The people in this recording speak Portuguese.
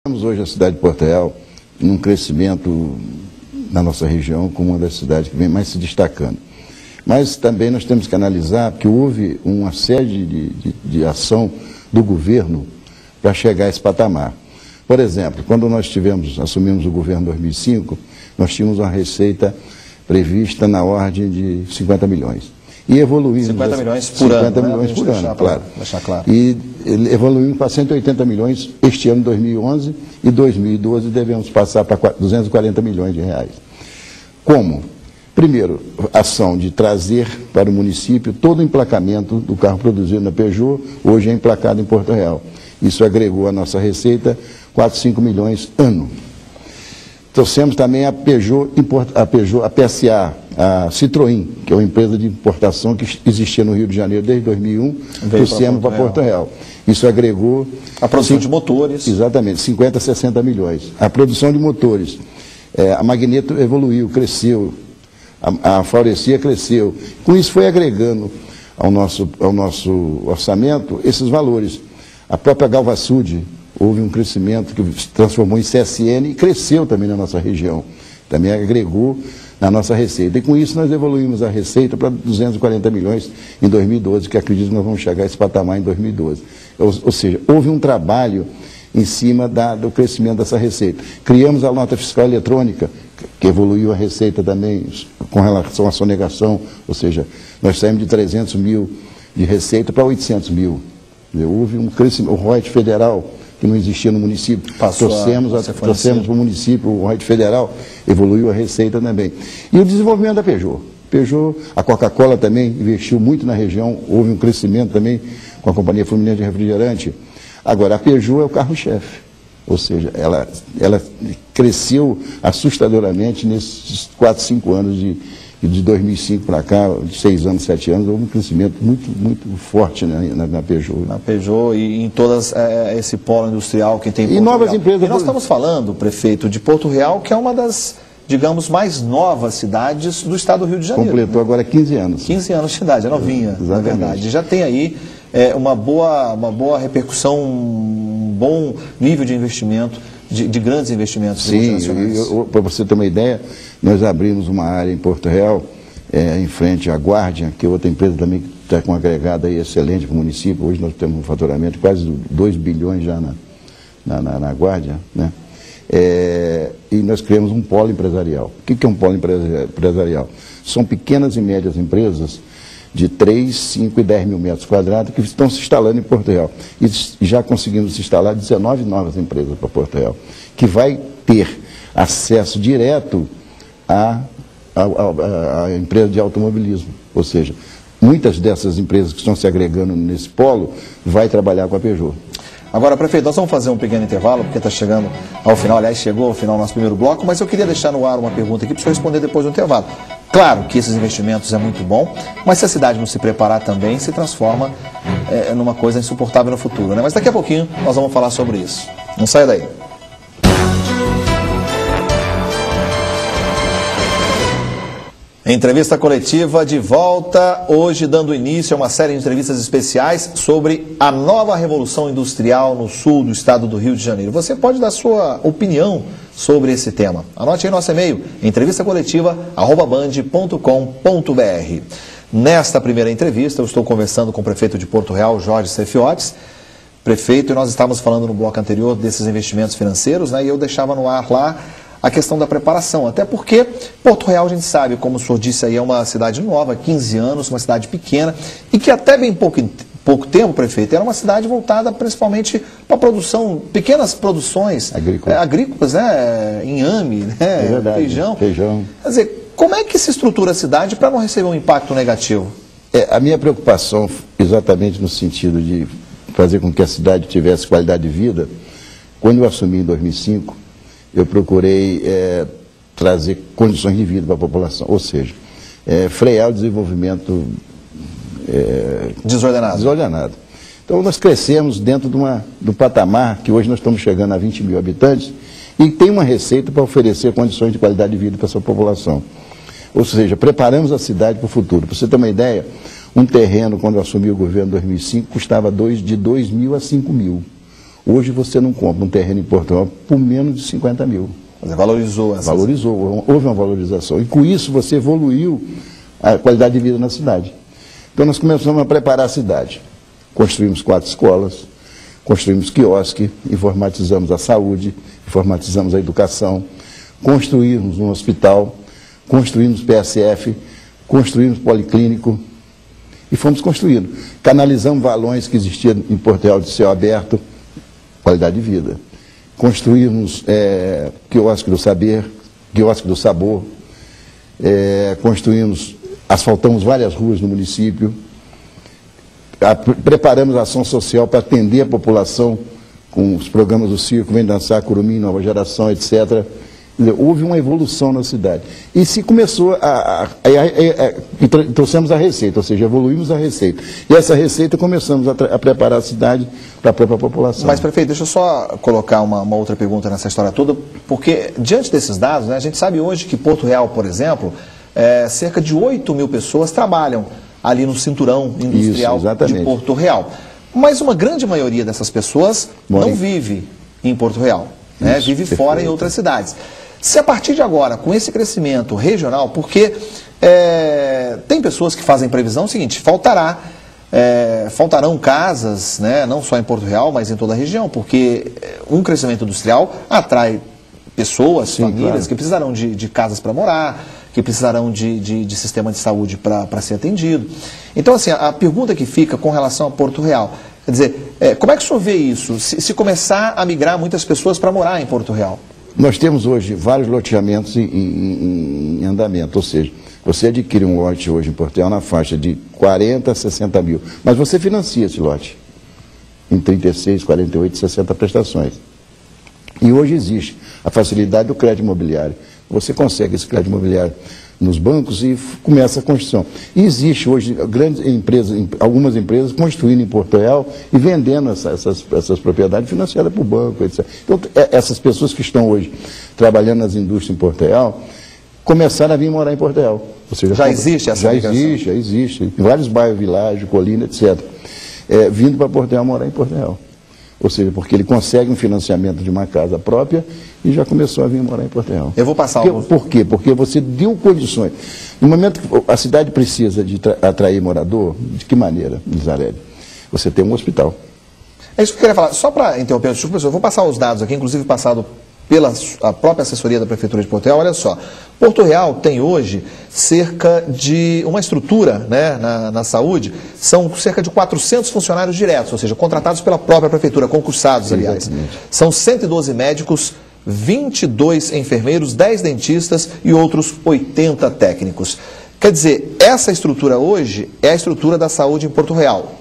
Temos hoje a cidade de Porto Real num crescimento na nossa região como uma das cidades que vem mais se destacando. Mas também nós temos que analisar que houve uma série de ação do governo para chegar a esse patamar. Por exemplo, quando nós assumimos o governo em 2005, nós tínhamos uma receita prevista na ordem de 50 milhões. E evoluímos... 50 milhões por ano, 50 milhões por ano, claro. Deixar claro. E evoluímos para 180 milhões este ano, 2011, e 2012 devemos passar para 240 milhões de reais. Como? Primeiro, ação de trazer para o município todo o emplacamento do carro produzido na Peugeot, hoje é emplacado em Porto Real. Isso agregou à nossa receita 4, 5 milhões ano. Trouxemos também a PSA, a Citroën, que é uma empresa de importação que existia no Rio de Janeiro desde 2001, trouxemos para Porto Real. Isso agregou... A produção de motores. Exatamente, 50, 60 milhões. A produção de motores. A Magneto evoluiu, cresceu. A Faurecia cresceu. Com isso foi agregando ao nosso orçamento esses valores. A própria Galvasud, houve um crescimento que se transformou em CSN e cresceu também na nossa região. Também agregou na nossa receita. E com isso nós evoluímos a receita para 240 milhões em 2012, que acredito que nós vamos chegar a esse patamar em 2012. Ou seja, houve um trabalho em cima do crescimento dessa receita. Criamos a nota fiscal eletrônica, que evoluiu a receita também com relação à sonegação, ou seja, nós saímos de 300 mil de receita para 800 mil. Houve um crescimento, o ROIT federal, que não existia no município, trouxemos para o município, o ROIT federal, evoluiu a receita também. E o desenvolvimento da Peugeot. A Coca-Cola também investiu muito na região, houve um crescimento também com a Companhia Fluminense de Refrigerante. Agora, a Peugeot é o carro-chefe, ou seja, ela cresceu assustadoramente nesses 4, 5 anos de 2005 para cá, de 6 anos, 7 anos, houve um crescimento muito forte na Peugeot. Na Peugeot e em todas esse polo industrial que tem em Porto Real. E novas empresas... E nós estamos falando, prefeito, de Porto Real, que é uma das, digamos, mais novas cidades do estado do Rio de Janeiro. Completou agora 15 anos. 15 anos de cidade, é novinha, na verdade. Já tem aí uma boa repercussão, um bom nível de investimento, de grandes investimentos. Sim, para você ter uma ideia, nós abrimos uma área em Porto Real, em frente à Guardian, que é outra empresa também que está com uma agregada aí excelente para o município. Hoje nós temos um faturamento de quase 2 bilhões já na Guardian, né? E nós criamos um polo empresarial. O que é um polo empresarial? São pequenas e médias empresas de 3, 5 e 10 mil metros quadrados que estão se instalando em Porto Real. E já conseguimos se instalar 19 novas empresas para Porto Real, que vai ter acesso direto à empresa de automobilismo. Ou seja, muitas dessas empresas que estão se agregando nesse polo vai trabalhar com a Peugeot. Agora, prefeito, nós vamos fazer um pequeno intervalo, porque está chegando ao final, aliás, chegou ao final do nosso primeiro bloco, mas eu queria deixar no ar uma pergunta aqui para o senhor responder depois do intervalo. Claro que esses investimentos é muito bom, mas se a cidade não se preparar também, se transforma numa coisa insuportável no futuro, né? Mas daqui a pouquinho nós vamos falar sobre isso. Não saia daí. Entrevista coletiva de volta, hoje dando início a uma série de entrevistas especiais sobre a nova revolução industrial no sul do estado do Rio de Janeiro. Você pode dar sua opinião sobre esse tema. Anote aí nosso e-mail, entrevistacoletiva@band.com.br. Nesta primeira entrevista, eu estou conversando com o prefeito de Porto Real, Jorge Sefiotes. Prefeito, e nós estávamos falando no bloco anterior desses investimentos financeiros, né? E eu deixava no ar lá a questão da preparação, até porque Porto Real, a gente sabe, como o senhor disse aí, é uma cidade nova, 15 anos, uma cidade pequena, e que até bem pouco tempo, prefeito, era uma cidade voltada principalmente para a produção, pequenas produções agrícolas, né? Inhame, né? Feijão. Quer dizer, como é que se estrutura a cidade para não receber um impacto negativo? A minha preocupação, exatamente no sentido de fazer com que a cidade tivesse qualidade de vida, quando eu assumi em 2005, eu procurei trazer condições de vida para a população, ou seja, frear o desenvolvimento desordenado. Então nós crescemos dentro do patamar que hoje nós estamos chegando a 20 mil habitantes e tem uma receita para oferecer condições de qualidade de vida para a sua população. Ou seja, preparamos a cidade para o futuro. Para você ter uma ideia, um terreno, quando eu assumi o governo em 2005, custava de 2 mil a 5 mil. Hoje você não compra um terreno em Porto Real por menos de 50 mil. Valorizou essa. Valorizou, houve uma valorização. E com isso você evoluiu a qualidade de vida na cidade. Então nós começamos a preparar a cidade. Construímos 4 escolas, construímos quiosque, informatizamos a saúde, informatizamos a educação, construímos um hospital, construímos PSF, construímos policlínico e fomos construindo. Canalizamos valões que existiam em Porto Real de céu aberto, qualidade de vida. Construímos quiosque do saber, quiosque do sabor, asfaltamos várias ruas no município, preparamos a ação social para atender a população com os programas do Circo, Vem Dançar, Curumim, Nova Geração, etc. Houve uma evolução na cidade. E se começou trouxemos a receita, ou seja, evoluímos a receita. E essa receita começamos a preparar a cidade para a própria população. Mas, prefeito, deixa eu só colocar uma outra pergunta nessa história toda, porque diante desses dados, né, a gente sabe hoje que Porto Real, por exemplo, cerca de 8 mil pessoas trabalham ali no cinturão industrial de Porto Real. Mas uma grande maioria dessas pessoas não vive em Porto Real, né? Vive fora em outras cidades. Se a partir de agora, com esse crescimento regional, porque tem pessoas que fazem previsão seguinte, faltarão casas, né, não só em Porto Real, mas em toda a região, porque um crescimento industrial atrai pessoas, famílias, que precisarão de casas para morar, que precisarão de sistema de saúde para ser atendido. Então, assim, a pergunta que fica com relação a Porto Real, quer dizer, como é que o senhor vê isso, se começar a migrar muitas pessoas para morar em Porto Real? Nós temos hoje vários loteamentos em andamento, ou seja, você adquire um lote hoje em Porto Real na faixa de 40 a 60 mil, mas você financia esse lote em 36, 48, 60 prestações. E hoje existe a facilidade do crédito imobiliário. Você consegue esse crédito imobiliário nos bancos e começa a construção. E existe hoje grandes empresas, algumas empresas construindo em Porto Real e vendendo essas propriedades financiadas por banco, etc. Então, essas pessoas que estão hoje trabalhando nas indústrias em Porto Real começaram a vir morar em Porto Real. Ou seja, já existe essa migração? Já existe. Em vários bairros, Világio, Colina, etc. Vindo para Porto Real morar em Porto Real. Ou seja, porque ele consegue um financiamento de uma casa própria e já começou a vir morar em Porto Real. Eu vou passar Por quê? Porque você deu condições. No momento que a cidade precisa de atrair morador, de que maneira, Lizarelli? Você tem um hospital. É isso que eu queria falar. Só para interromper, professor, eu vou passar os dados aqui, inclusive passado pela a própria assessoria da Prefeitura de Porto Real. Olha só, Porto Real tem hoje cerca de uma estrutura, né, na saúde, são cerca de 400 funcionários diretos, ou seja, contratados pela própria Prefeitura, concursados, aliás. Exatamente. São 112 médicos, 22 enfermeiros, 10 dentistas e outros 80 técnicos. Quer dizer, essa estrutura hoje é a estrutura da saúde em Porto Real.